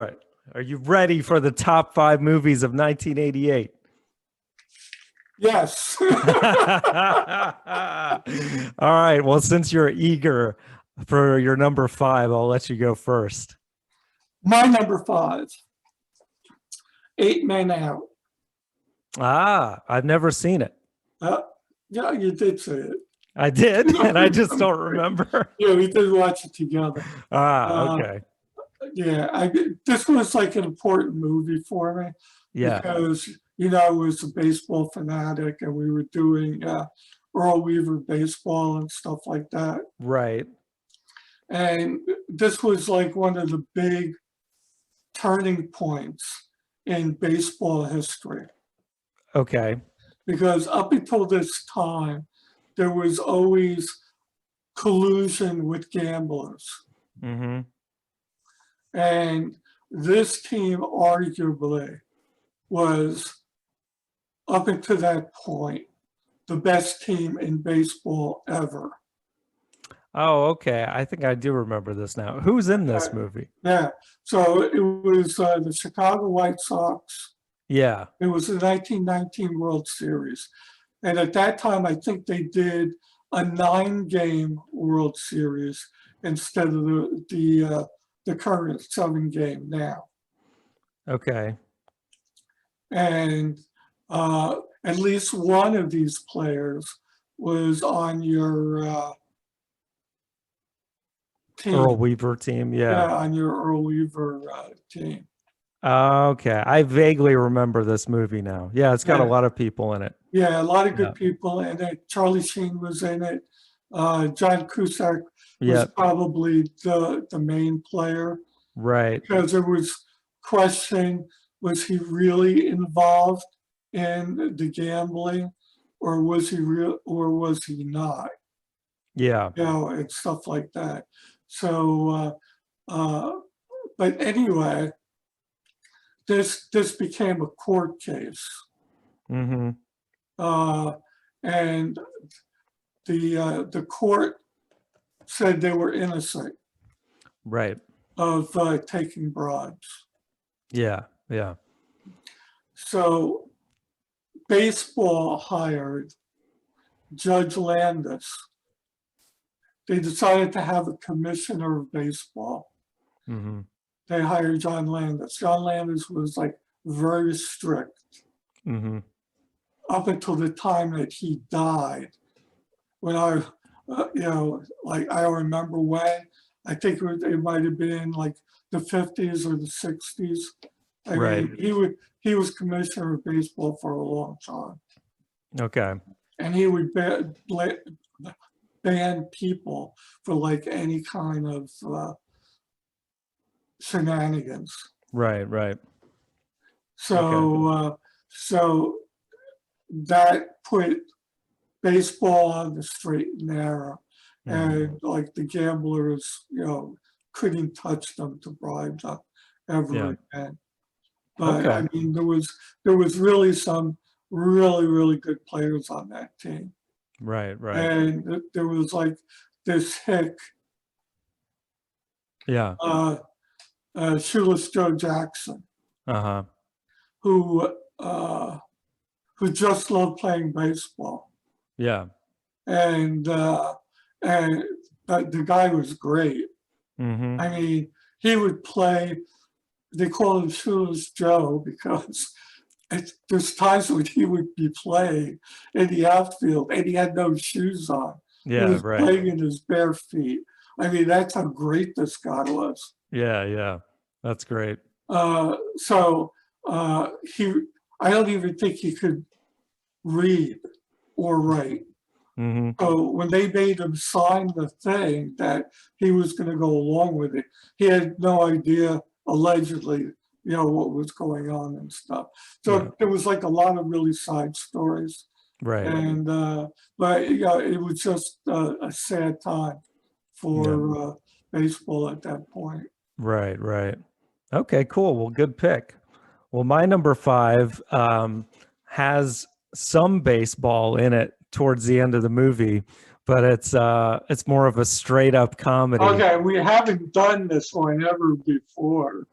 right. Are you ready for the top 5 movies of 1988? Yes. All right. Well, since you're eager for your number 5, I'll let you go first. My number 5, 8 Men Out. I've never seen it. Yeah, you did say it. I did, and I just don't remember. Yeah, we did watch it together. Okay. Yeah, this was like an important movie for me Yeah. because, I was a baseball fanatic and we were doing Earl Weaver baseball and stuff like that. Right. And this was like one of the big turning points in baseball history. Okay. Because up until this time, there was always collusion with gamblers. Mm-hmm. And this team arguably was, up until that point, the best team in baseball ever. Oh, okay. I think I do remember this now. Who's in this movie? Yeah. So it was the Chicago White Sox. Yeah. It was the 1919 World Series. And at that time, I think they did a 9-game World Series instead of the current 7-game now. Okay. And at least one of these players was on your team. Earl Weaver team, Yeah, on your Earl Weaver team. Okay. I vaguely remember this movie now. Yeah, it's got a lot of people in it. Yeah, a lot of good people in it. Charlie Sheen was in it. John Cusack was probably the main player. Right. Because there was question, was he really involved in the gambling or was he not? Yeah. And stuff like that. So, but anyway, this became a court case. Mm-hmm. And the court said they were innocent. Right. Of taking bribes. Yeah. So baseball hired Judge Landis. They decided to have a commissioner of baseball. Mm-hmm. They hired John Landis. John Landis was like very strict. Mm-hmm. Up until the time that he died. When I remember when, I think it might have been like the 50s or the 60s. I mean, he was commissioner of baseball for a long time. Okay. And he would ban people for like any kind of shenanigans. Right. So so that put baseball on the straight and narrow. And like the gamblers, couldn't touch them to bribe them ever again. But I mean, there was really some really good players on that team. Right. And there was like this hick, Shoeless Joe Jackson, who just loved playing baseball. Yeah. And the guy was great. Mm-hmm. I mean, he would play, they call him Shoeless Joe because there's times when he would be playing in the outfield and he had no shoes on. Yeah, he was playing in his bare feet. I mean, that's how great this guy was. Yeah. That's great. I don't even think he could read or write. Mm-hmm. So when they made him sign the thing that he was going to go along with it, he had no idea, allegedly, what was going on and stuff. So there was like a lot of really side stories. Right. And, but it was just a sad time for baseball at that point. Right. Okay, cool. Well, good pick. Well, my number 5 has some baseball in it towards the end of the movie, but it's more of a straight up comedy. Okay, we haven't done this one ever before.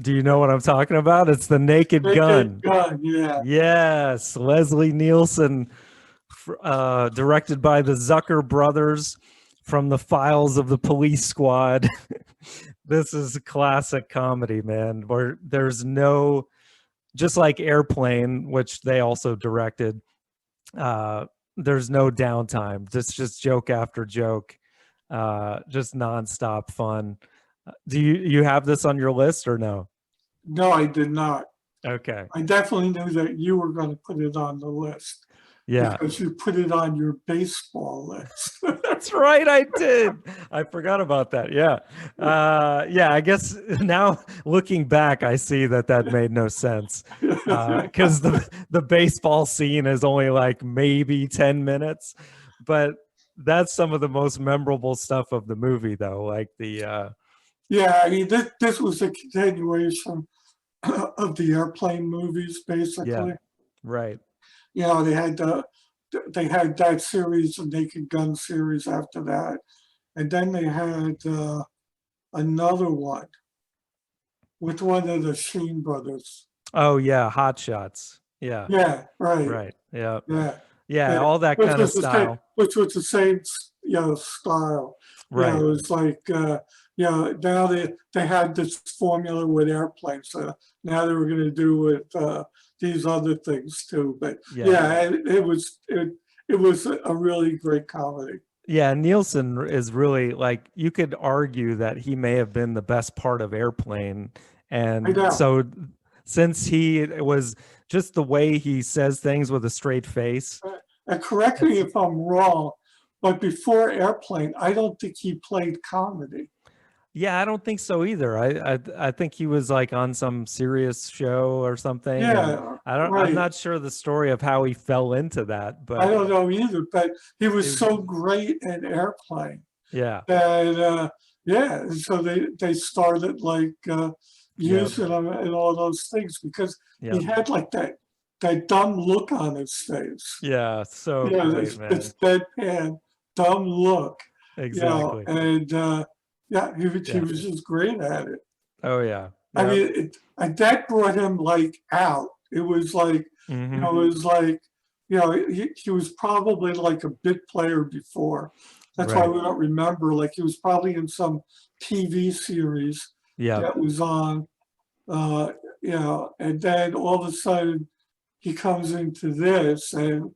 Do you know what I'm talking about? It's the Naked Naked Gun. Gun, yeah. Yes, Leslie Nielsen, directed by the Zucker brothers from the Files of the Police Squad. This is a classic comedy, man, where there's no, just like Airplane, which they also directed, there's no downtime. Just joke after joke, just nonstop fun. Do you have this on your list or no? No, I did not. Okay. I definitely knew that you were going to put it on the list Yeah. because you put it on your baseball list. That's right, I did. I forgot about that. Yeah. Yeah, I guess now looking back, I see that that made no sense. Because the baseball scene is only like maybe 10 minutes, but that's some of the most memorable stuff of the movie, though. Like Yeah, I mean, this was a continuation of the Airplane movies, yeah, basically. right. You know, they had that series, the Naked Gun series after that, and then they had another one with one of the Sheen brothers. Oh yeah, Hot Shots. Yeah, Yeah, right. right. Yeah. Yeah, Yeah, yeah. all that Which kind of was the same, style. which was the same, style. You know, Right. it was like, now they had this formula with airplanes. So now they were going to do with these other things too. But Yeah. yeah, it was a really great comedy. Yeah, Nielsen is really like, you could argue that he may have been the best part of Airplane. I And know. so since he it was just the way he says things with a straight face. And correct me It's if I'm wrong, but before Airplane, I don't think he played comedy. yeah, I don't think so either. I think he was like on some serious show or something, and Yeah, I'm right. not sure the story of how he fell into that, I but don't know either, but he it was was so great in Airplane yeah. that, yeah, and so they started like Yep. using him and all those things because he Yep. had like that dumb look on his face. Yeah, so You know, great, man. this deadpan, dumb look, Exactly. and yeah, he Yeah. was just great at it. Oh yeah. I Yep. mean, that brought him like out. It was like, Hmm. it was like, he was probably like a bit player before. That's why Right. we don't remember. Like he was probably in some TV series Yep. that was on, uh, and then all of a sudden he comes into this and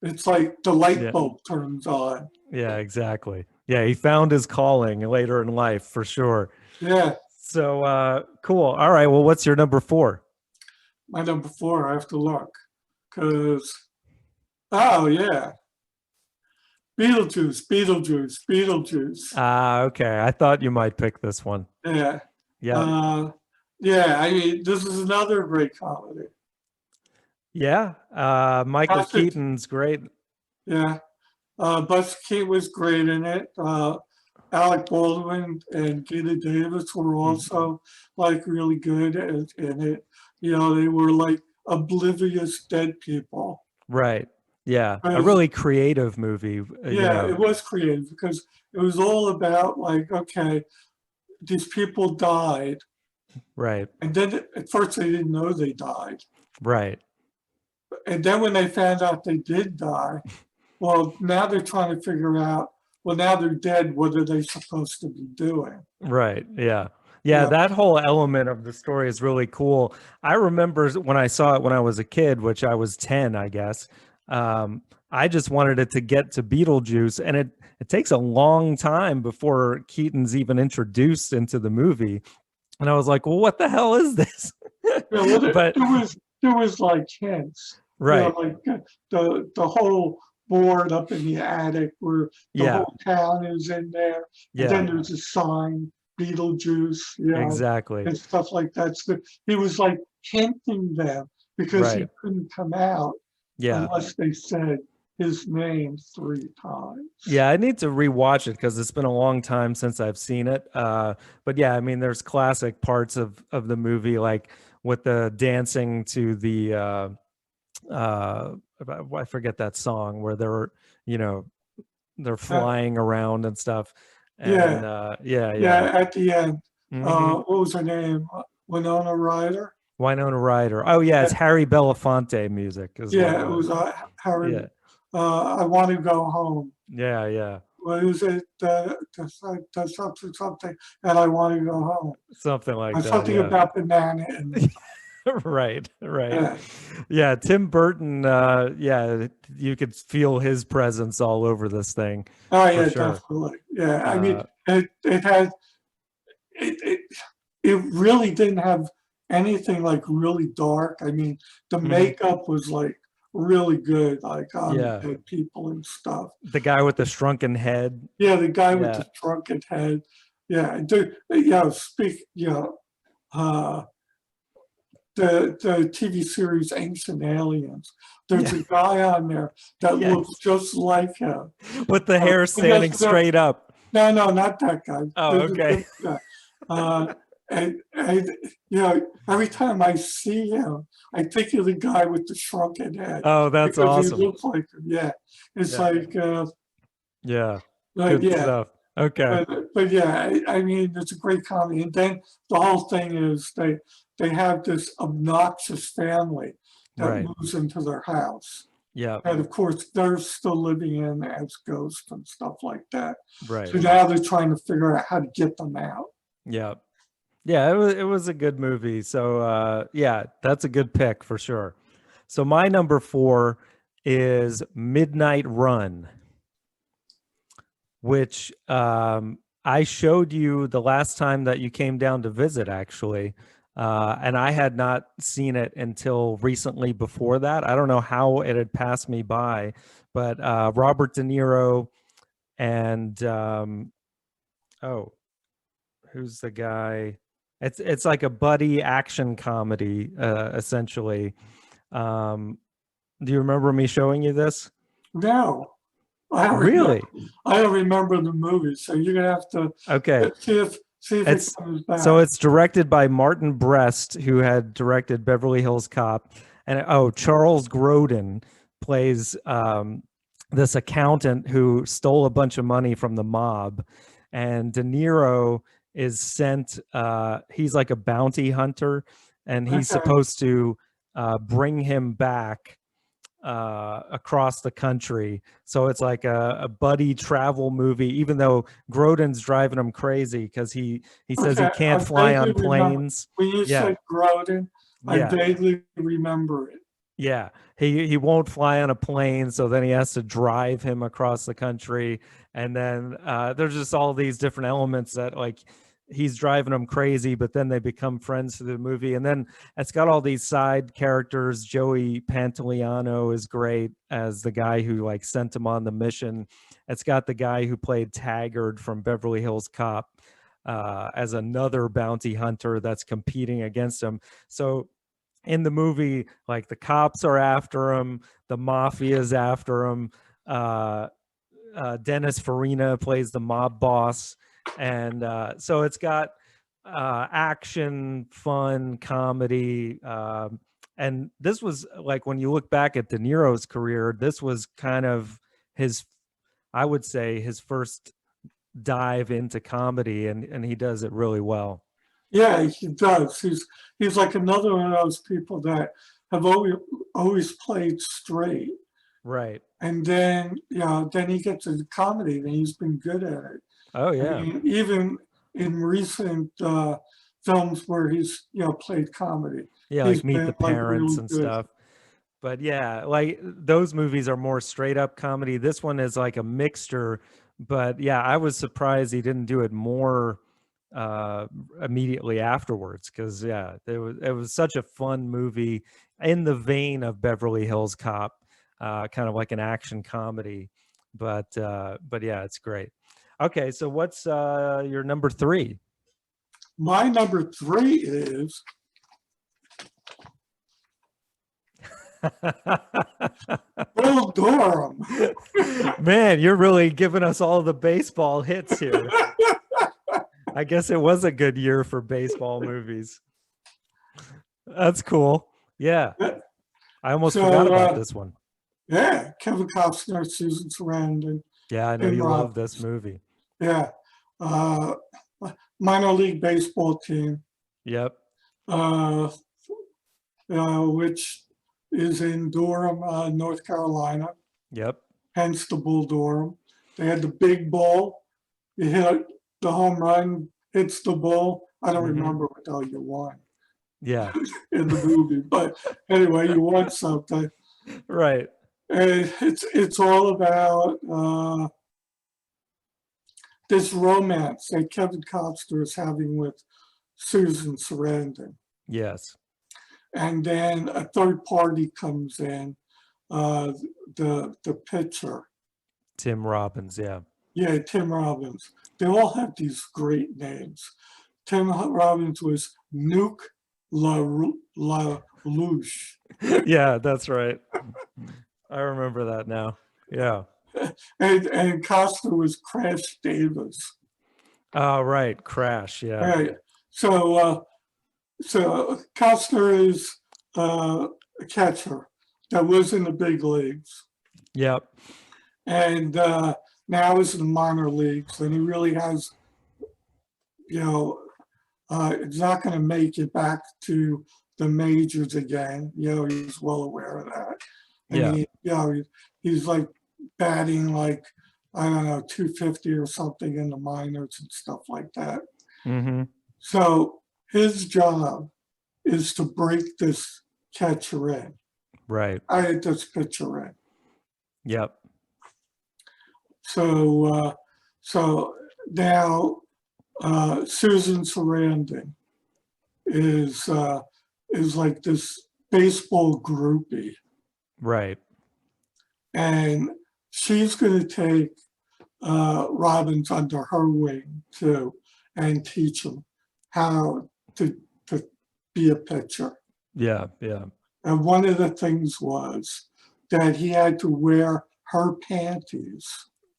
it's like the light Yeah. bulb turns on. Yeah, exactly. Yeah, he found his calling later in life for sure. Yeah, So cool. All right. Well, what's your number 4? my number 4, I have to look. Because, oh yeah, Beetlejuice, Beetlejuice, Beetlejuice. Ah, okay. I thought you might pick this one. Yeah. Yep. Uh, yeah, I mean, this is another great comedy. Yeah. Michael Patrick, Keaton's great. yeah. Buster Keaton was great in it. Alec Baldwin and Gina Davis were Mhm. also like really good in it. You know, they were like oblivious dead people. Right. Yeah. A Because, really creative movie, yeah, it was creative because it was all about like, okay, these people died. Right. And then at first they didn't know they died. Right. And then when they found out they did die, well, now they're trying to figure out, well, now they're dead, what are they supposed to be doing? Right. Yeah. Yeah, Yeah, that whole element of the story is really cool. I remember when I saw it when I was a kid, which I was 10, I guess. I just wanted it to get to Beetlejuice, and it takes a long time before Keaton's even introduced into the movie. And I was like, "Well, what the hell is this?" well, But there was like hints, right. like the whole board up in the attic where the Yeah. whole town is in there, and Yeah. then there's a sign, Beetlejuice, Exactly. and stuff like that. So he was like hinting them because he Right. couldn't come out Yeah. unless they said his name 3 times. Yeah, I need to rewatch it because it's been a long time since I've seen it. But yeah, I mean, there's classic parts of the movie, like with the dancing to the uh, I forget that song where you know, they're Uh, flying around and stuff. And yeah, yeah, yeah. yeah. At the end, Hmm. what was her name? Winona Ryder. Winona Ryder. Oh yeah, it's Yeah, Harry Belafonte music is what it yeah, it was. was Harry. Yeah, I want to go home. yeah, yeah. What is it? Something, something, and I want to go home. Something like that. Something Yeah. about banana and Right, right. yeah. Yeah, Tim Burton, yeah, you could feel his presence all over this thing Oh for yeah, sure. definitely. Yeah, I mean, Uh, it had it, it it really didn't have anything like really dark. I mean, the mhm. makeup was like really good, like on the Yeah, dead people and stuff. the guy with the shrunken head. Yeah, the guy with Yeah, the shrunken head. Yeah, yeah, uh, the TV series Ancient Aliens. There's yeah, a guy on there that looks yes. just like him. With the hair standing Yes, straight up. no, not that guy. Oh, There's a okay. different guy. Uh, and every time I see him, I think of the guy with the shrunken head Oh, that's because he awesome. looks like him. Yeah, it's Yeah, yeah. Good yeah. stuff. Okay. But yeah, I mean, it's a great comedy. And then the whole thing is they have this obnoxious family that Right. moves into their house. Yeah. And of course, they're still living in as ghosts and stuff like that. Right. So now they're trying to figure out how to get them out. Yeah. Yeah, it was a good movie. So yeah, that's a good pick for sure. So my number 4 is Midnight Run, which I showed you the last time that you came down to visit, actually. And I had not seen it until recently before that. I don't know how it had passed me by, but Robert De Niro and oh, who's the guy? It's like a buddy action comedy, essentially. Um, do you remember me showing you this? No, I don't remember. Really? I don't remember the movie. So you're gonna have to Okay. see if it It's comes so back. it's directed by Martin Brest, who had directed Beverly Hills Cop, and Charles Grodin plays this accountant who stole a bunch of money from the mob, and De Niro is sent. He's like a bounty hunter, and he's Okay, supposed to bring him back across the country. So it's like a buddy travel movie, even though Grodin's driving him crazy because he says he okay. I can't fly vaguely on remember planes. when you Yeah, said Grodin. I yeah, vaguely remember it. yeah. He won't fly on a plane, so then he has to drive him across the country. And then there's just all these different elements that like he's driving them crazy, but then they become friends through the movie. And then it's got all these side characters. Joey Pantoliano is great as the guy who like sent him on the mission. It's got the guy who played Taggart from Beverly Hills Cop as another bounty hunter that's competing against him. So in the movie, like the cops are after him, the mafia's after him. Dennis Farina plays the mob boss, and so it's got action, fun, comedy, and this was like when you look back at De Niro's career, this was kind of his, I would say, his first dive into comedy, and he does it really well. Yeah, he does. He's like another one of those people that have always played straight. Right. And then, then he gets into comedy and he's been good at it. Oh I yeah. mean, even in recent films where he's, played comedy, Yeah, he's like Meet been the like Parents really and good. stuff. But yeah, like those movies are more straight up comedy. This one is like a mixture. But yeah, I was surprised he didn't do it more uh immediately afterwards, because yeah, it was such a fun movie in the vein of Beverly Hills Cop, kind of like an action comedy. But yeah, it's great. Okay, so what's your number 3? My number 3 is Bull Durham. Man, you're really giving us all the baseball hits here. I guess it was a good year for baseball movies. That's cool. Yeah, I almost forgot So, about this one. yeah, Kevin Costner, Susan Sarandon, Yeah, I know Tim you love this Robbins. movie. Yeah. Uh, minor league baseball team. Yep. uh, which is in Durham, North Carolina, Yep. hence the Bull Durham. They had the big bull. You hit the home run, hits the bull. I don't Mhm. remember what the hell you won Yeah. in the movie, but anyway, you won something. Right. And it's all about this romance that Kevin Costner is having with Susan Sarandon. Yes. And then a third party comes in, uh, the pitcher. Tim Robbins. Yeah. Yeah, Tim Robbins. They all have these great names. Tim Robbins was Nuke LaLoosh. Yeah, that's right. I remember that now. Yeah. And Costner was Crash Davis. Oh, right. Crash. Yeah. Right. So Costner is a catcher that was in the big leagues, Yep. and now is in the minor leagues, and he really has, he's not going to make it back to the majors again. He's well aware of that. Yeah. And he's like batting like, I don't know, 250 or something in the minors and stuff like that. Mm-hmm. So his job is to break this catcher in. Right. This pitcher in. Yep. So now Susan Sarandon is like this baseball groupie, Right. and she's going to take Robbins under her wing too, and teach him how to be a pitcher. Yeah. Yeah. And one of the things was that he had to wear her panties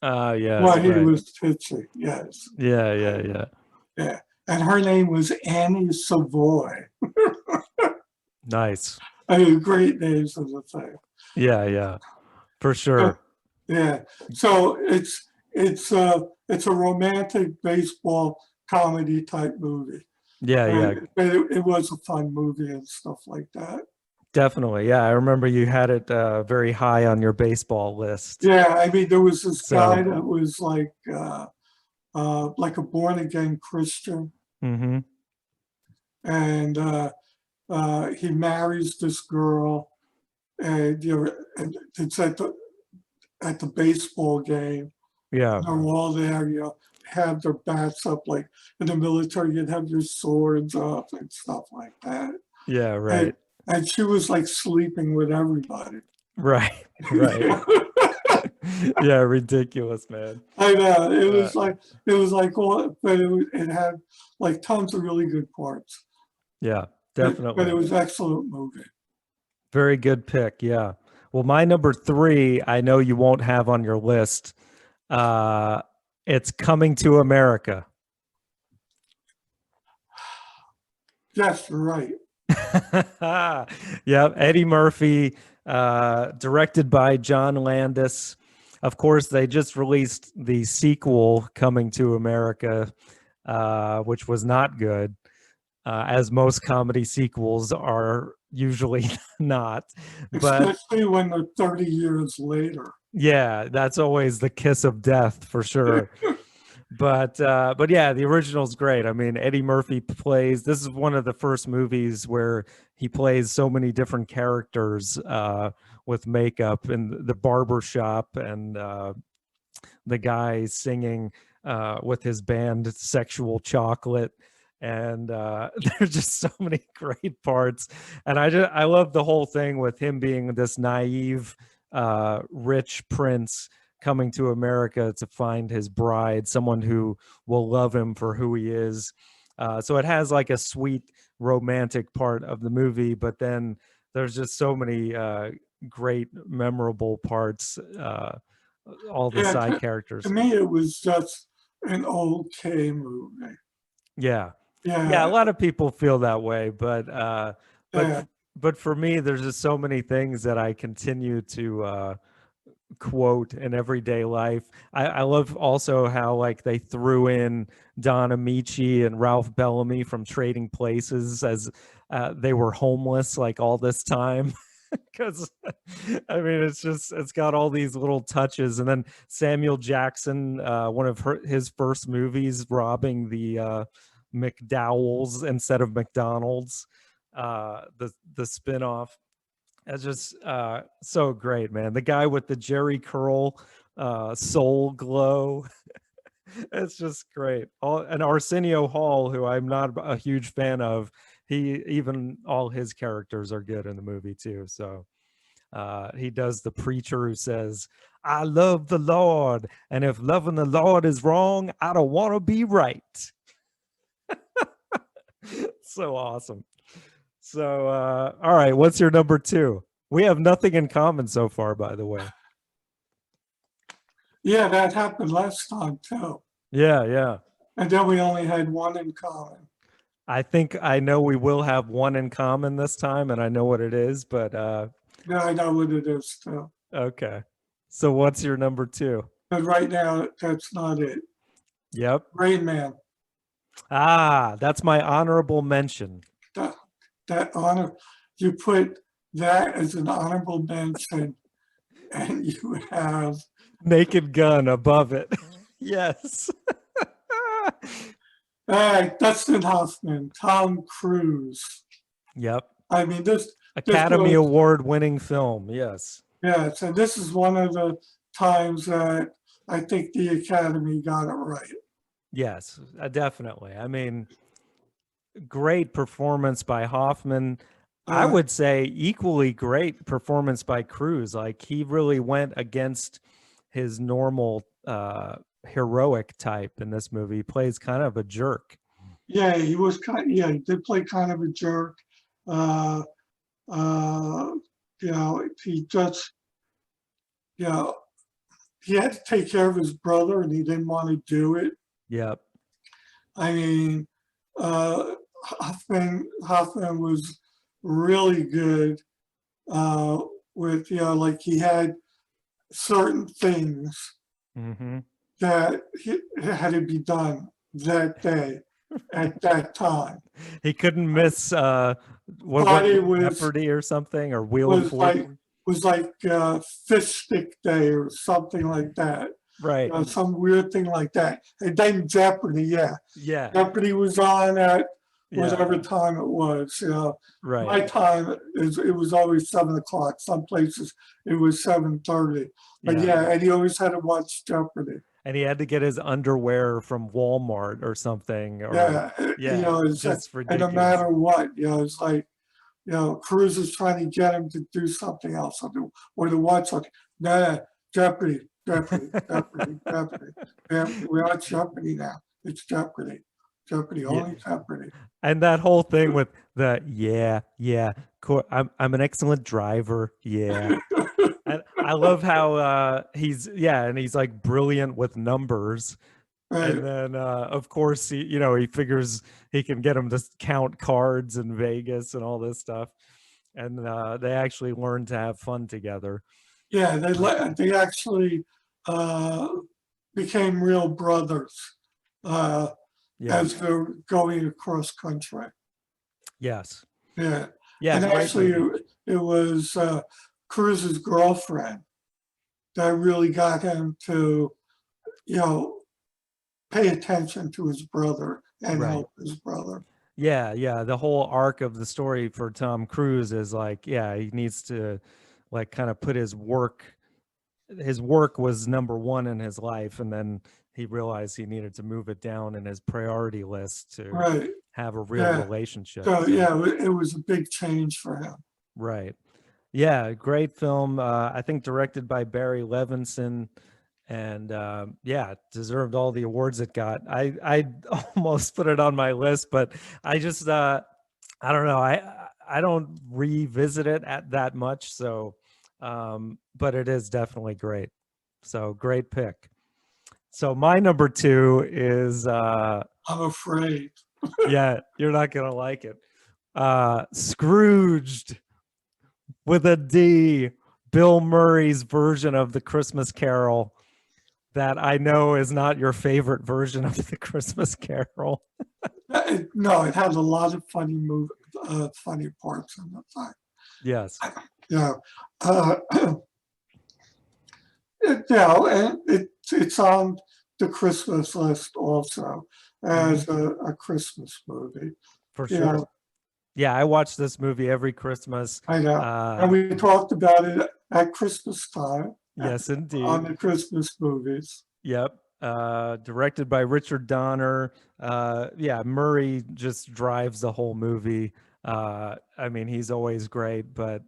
Yes. while he Right. was pitching. Yes. Yeah. Yeah. Yeah. Yeah. And her name was Annie Savoy. Nice. I mean, great names of the thing. Yeah. Yeah. For sure. Yeah. So it's a romantic baseball comedy type movie. Yeah. Yeah. But it was a fun movie and stuff like that. Definitely. Yeah. I remember you had it very high on your baseball list. Yeah, I mean, there was this So- guy that was like a born again Christian, Mm-hmm. and he marries this girl, and and it's at the baseball game. Yeah. They're all there, have their bats up, like in the military, you'd have your swords up and stuff like that. Yeah. Right. And she was like sleeping with everybody. Right. Right. Yeah. Ridiculous, man. I know it was like all, but it had like tons of really good parts. Yeah. But Definitely. it was an excellent movie. Very good pick. Yeah. Well, my number 3, I know you won't have on your list. It's Coming to America. Yes, you're right. Yep. Eddie Murphy, directed by John Landis. Of course, they just released the sequel, Coming to America, which was not good, as most comedy sequels are usually not. But Especially when they're 30 years later. yeah, that's always the kiss of death for sure. But yeah, the original's great. I mean, Eddie Murphy plays. This is one of the first movies where he plays so many different characters with makeup, in the barber shop, and the guy singing with his band Sexual Chocolate. And there's just so many great parts, and I love the whole thing with him being this naive rich prince coming to America to find his bride, someone who will love him for who he is. So it has like a sweet romantic part of the movie, but then there's just so many great memorable parts, all the Yeah, side characters. To me, it was just an okay movie. Yeah. Yeah. Yeah, a lot of people feel that way, but Yeah. but for me, there's just so many things that I continue to quote in everyday life. I love also how like they threw in Don Amici and Ralph Bellamy from Trading Places as they were homeless like all this time. Because I mean, it's got all these little touches, and then Samuel Jackson, one of his first movies, robbing the McDowell's instead of McDonald's, the spinoff. It's just so great, man. The guy with the Jerry curl, soul glow. It's just great. And Arsenio Hall, who I'm not a huge fan of, even all his characters are good in the movie too. So he does the preacher who says, "I love the Lord, and if loving the Lord is wrong, I don't want to be right." So awesome. So, all right, what's your number two? We have nothing in common so far, by the way. Yeah, that happened last time too. Yeah, yeah. And then we only had one in common. I think I know we will have one in common this time, and I know what it is, but Yeah, I know what it is too. okay. So what's your number two? But right now, that's not it. Yep. Rain Man. Ah, that's my honorable mention. That honor, you put that as an honorable mention, and you have Naked Gun above it. Yes. Dustin Hoffman, Tom Cruise. Yep. I mean, this Academy was, Award winning film. Yes. yes, and this is one of the times that I think the Academy got it right. Yes, definitely. I mean, great performance by Hoffman. I would say equally great performance by Cruise. Like he really went against his normal heroic type in this movie. He plays kind of a jerk. Yeah, he was yeah, he did play kind of a jerk. You know, he just, you know, he had to take care of his brother and he didn't want to do it. Yep. I mean, Hoffman was really good with, you know, like he had certain things that had to be done that day at that time. He couldn't miss But it was Jeopardy or something, or Wheel of Fortune. Was like Fish Stick Day or something like that. Right. You know, some weird thing like that. And then Jeopardy, yeah. Yeah. Jeopardy was on at whatever time it was. You know, right. My time it was always 7:00. Some places it was 7:30. But yeah, and he always had to watch Jeopardy. And he had to get his underwear from Walmart or something. Or, yeah, you know, it's just ridiculous. And no matter what, you know, it's like, you know, Cruise is trying to get him to do something else or to watch something. Nah, Jeopardy. Jeopardy. We're on Jeopardy now. It's Jeopardy. Only Jeopardy. And that whole thing with the I'm an excellent driver. Yeah. And I love how he's like brilliant with numbers. Right. And then of course he figures he can get him to count cards in Vegas and all this stuff. And they actually learn to have fun together. Yeah, they actually became real brothers as they're going across country. Yes. Yeah. And actually it was Cruise's girlfriend that really got him to, you know, pay attention to his brother and help his brother. Yeah. The whole arc of the story for Tom Cruise is like, he needs to like kind of put his work was number one in his life. And then he realized he needed to move it down in his priority list to have a real relationship. So it was a big change for him. Right. Yeah, great film. I think directed by Barry Levinson, and deserved all the awards it got. I almost put it on my list, but I just I don't know. I don't revisit it that much, so but it is definitely great. So great pick. So my number two is I'm afraid. Yeah, you're not gonna like it. Scrooged with a D Bill Murray's version of the Christmas Carol that I know is not your favorite version of the Christmas Carol. No, it has a lot of funny parts in the time. Yes. Yeah. Uh, and it's on the Christmas list also as a Christmas movie. For You sure. know, Yeah, I watch this movie every Christmas. I know. And we talked about it at Christmas time Yes, on indeed. the Christmas movies. Yep. Directed by Richard Donner. Yeah, Murray just drives the whole movie. I mean, he's always great, but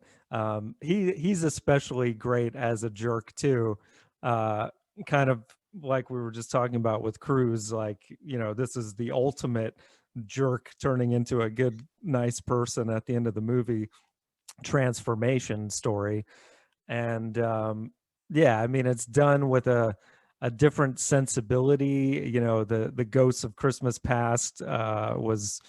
he's especially great as a jerk too. Kind of like we were just talking about with Cruise, like, you know, this is the ultimate jerk turning into a good, nice person at the end of the movie transformation story. And yeah, I mean, it's done with a different sensibility. You know, the Ghosts of Christmas Past was,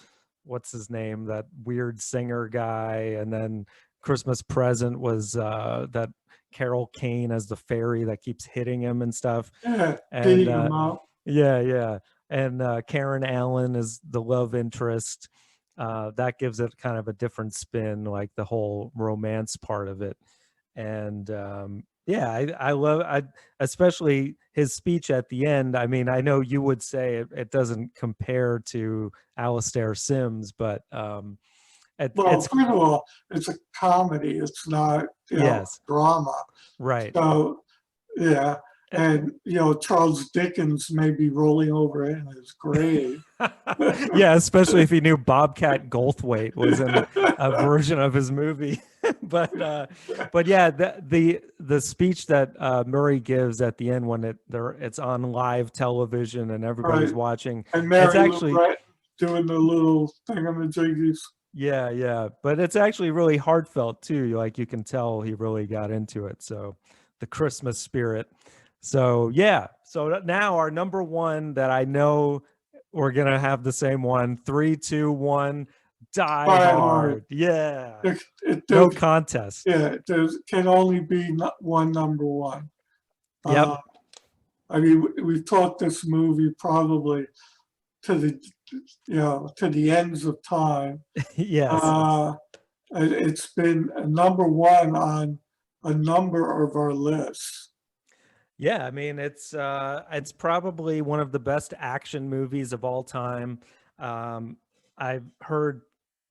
what's his name, that weird singer guy, and then Christmas Present was that Carol Kane as the fairy that keeps hitting him and stuff. Yeah, And beating them up. yeah. And Karen Allen is the love interest. That gives it kind of a different spin, like the whole romance part of it. And yeah, I love, especially his speech at the end. I mean, I know you would say it doesn't compare to Alastair Sims, but Well, it's, first of all, it's a comedy. It's not, yes, drama. right. So, yeah. And, Charles Dickens may be rolling over in his grave. Yeah, especially if he knew Bobcat Goldthwait was in a version of his movie. but yeah, the speech that Murray gives at the end when it's on live television and everybody's Right. watching, And Mary it's actually Lou Retton doing the little thingamajiggies. yeah, but it's actually really heartfelt too. Like, you can tell he really got into it. So the Christmas spirit. So yeah, so now our number one that I know we're gonna have the same one. 3, 2, 1. Die Die Hard. Hard. Yeah. No contest. Yeah, there can only be one number one. Yep. I mean, we've taught this movie probably to the ends of time. Yes. It's been a number one on a number of our lists. Yeah, I mean, it's probably one of the best action movies of all time. I've heard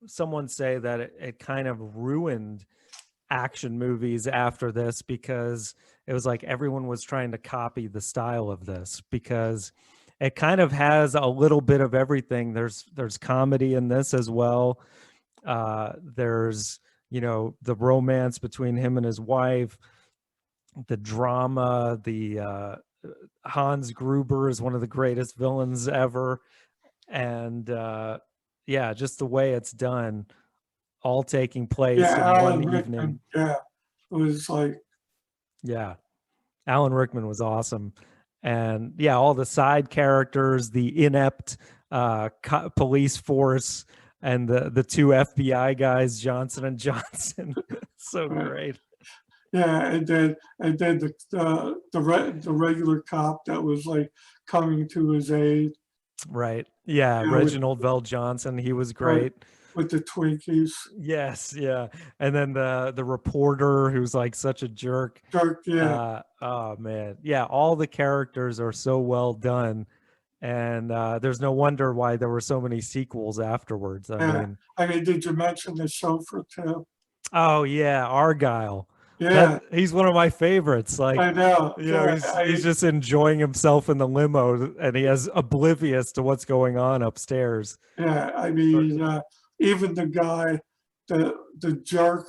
someone say that it kind of ruined action movies after this, because it was like everyone was trying to copy the style of this, because it kind of has a little bit of everything. There's comedy in this as well. There's, the romance between him and his wife, the drama, the Hans Gruber is one of the greatest villains ever. And yeah, just the way it's done, all taking place in Alan one Rickman, evening. Yeah, it was like, yeah, Alan Rickman was awesome. And yeah, all the side characters, the inept police force, and the two FBI guys, Johnson and Johnson. So great. Yeah, and then the regular cop that was like coming to his aid. Right. Yeah, Reginald Vell Johnson, he was great. With the Twinkies. Yes, yeah. And then the reporter who's like such a jerk. Jerk, yeah. Oh man. Yeah, all the characters are so well done. And there's no wonder why there were so many sequels afterwards. I mean, did you mention the chauffeur too? Oh yeah, Argyle. Yeah, he's one of my favorites. Like, I know. He's just enjoying himself in the limo, and he is oblivious to what's going on upstairs. Yeah, I mean, even the guy, the jerk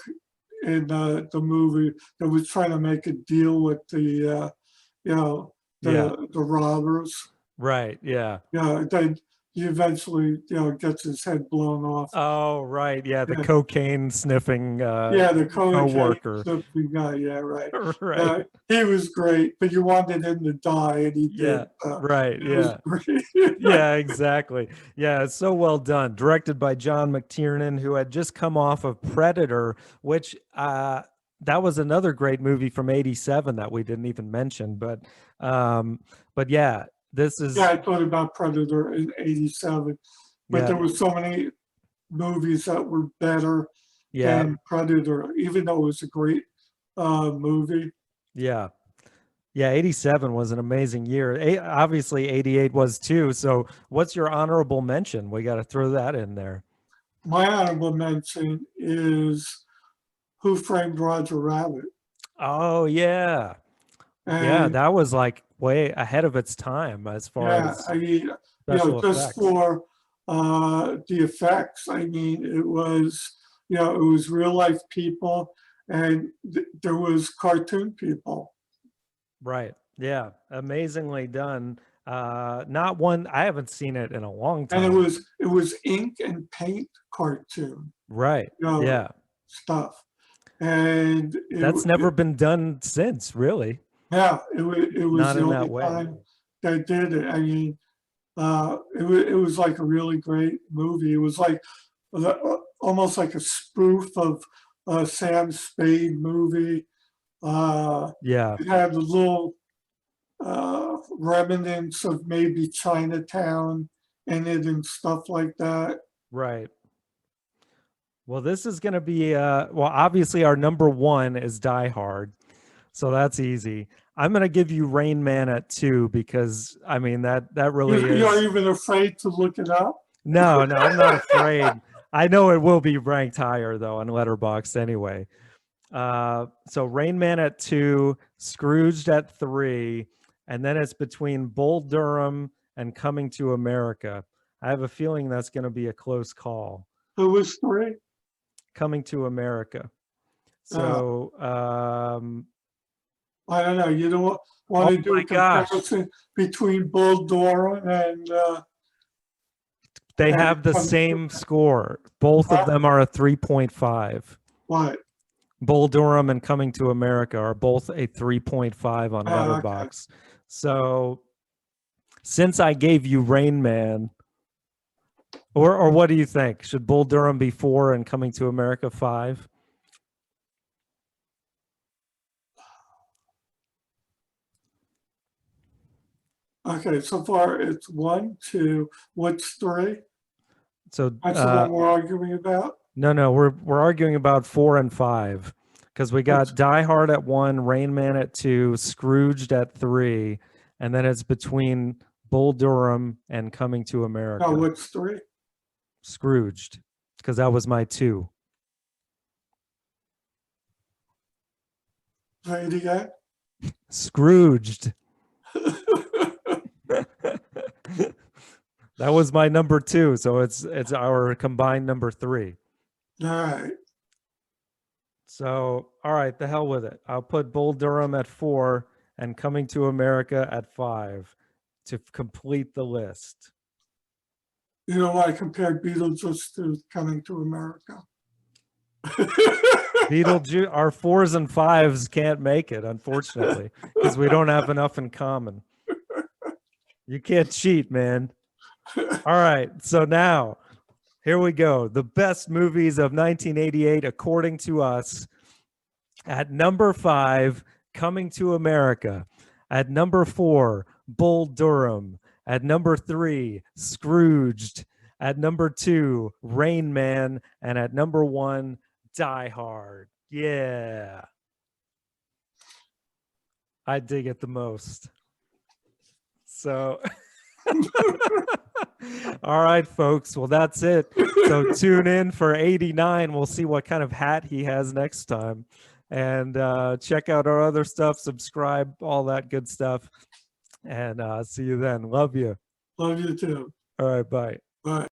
in the movie that was trying to make a deal with the robbers. Right. Yeah. Yeah. Then he eventually, gets his head blown off. Oh, right. Yeah. The cocaine sniffing the co-worker. Sniffing guy. Yeah. Right. Right. He was great, but you wanted him to die, and he did. Right. Yeah. Great. Yeah. Exactly. Yeah. It's so well done. Directed by John McTiernan, who had just come off of Predator, which that was another great movie from '87 that we didn't even mention. But yeah, this is Yeah, I thought about Predator in '87, but yeah, there were so many movies that were better yeah, than Predator, even though it was a great movie. yeah. Yeah, '87 was an amazing year. Obviously, '88 was too. So, what's your honorable mention? We got to throw that in there. My honorable mention is Who Framed Roger Rabbit. Oh, yeah. Yeah, And that was like way ahead of its time as far yeah, as I mean, special just effects. for the effects, I mean, it was, it was real life people and there was cartoon people. Right. Yeah. Amazingly done. Not one, I haven't seen it in a long And time. it was ink and paint cartoon, Right. you know, Yeah. stuff. And That's never been done since, really. yeah, it was Not the in only that way. time they did it. I mean, it was like a really great movie. It was like almost like a spoof of a Sam Spade movie. Yeah. It had a little remnants of maybe Chinatown in it and stuff like that. Right. Well, this is going to be, well, obviously, our number one is Die Hard. So that's easy. I'm going to give you Rain Man at 2 because, I mean, that really You're is. even afraid to look it up? No, no, I'm not afraid. I know it will be ranked higher, though, on Letterboxd anyway. So Rain Man at 2, Scrooged at 3, and then it's between Bull Durham and Coming to America. I have a feeling that's going to be a close call. Who was three? Coming to America. Uh, So I don't know. You don't want oh to do my a gosh, comparison between Bull Durham and they have the Coming to same score. Both of them are a 3.5. what? Bull Durham and Coming to America are both a 3.5 on Oh, okay. Letterboxd. So since I gave you Rain Man, or what do you think? Should Bull Durham be 4 and Coming to America 5? Okay, so far it's 1, 2. What's 3? So That's the one we're arguing about. no, we're arguing about 4 and 5 because we got What's- Die Hard at 1, Rain Man at 2, Scrooged at 3, and then it's between Bull Durham and Coming to America. No, what's 3? Scrooged, because that was my 2. Say it again. Scrooged. That was my number 2, so it's our combined number 3. All right. So, all right, the hell with it. I'll put Bull Durham at 4 and Coming to America at 5 to complete the list. You know why I compared Beetlejuice to Coming to America? Beetlejuice, our 4s and 5s can't make it, unfortunately, because we don't have enough in common. You can't cheat, man. All right, so now here we go. The best movies of 1988, according to us. At number 5, Coming to America. At number 4, Bull Durham. At number 3, Scrooged. At number 2, Rain Man. And at number 1, Die Hard. Yeah. I dig it the most. So, all right, folks. Well, that's it. So tune in for 89. We'll see what kind of hat he has next time. And check out our other stuff, subscribe, all that good stuff. And see you then. Love you. Love you too. All right, bye. Bye.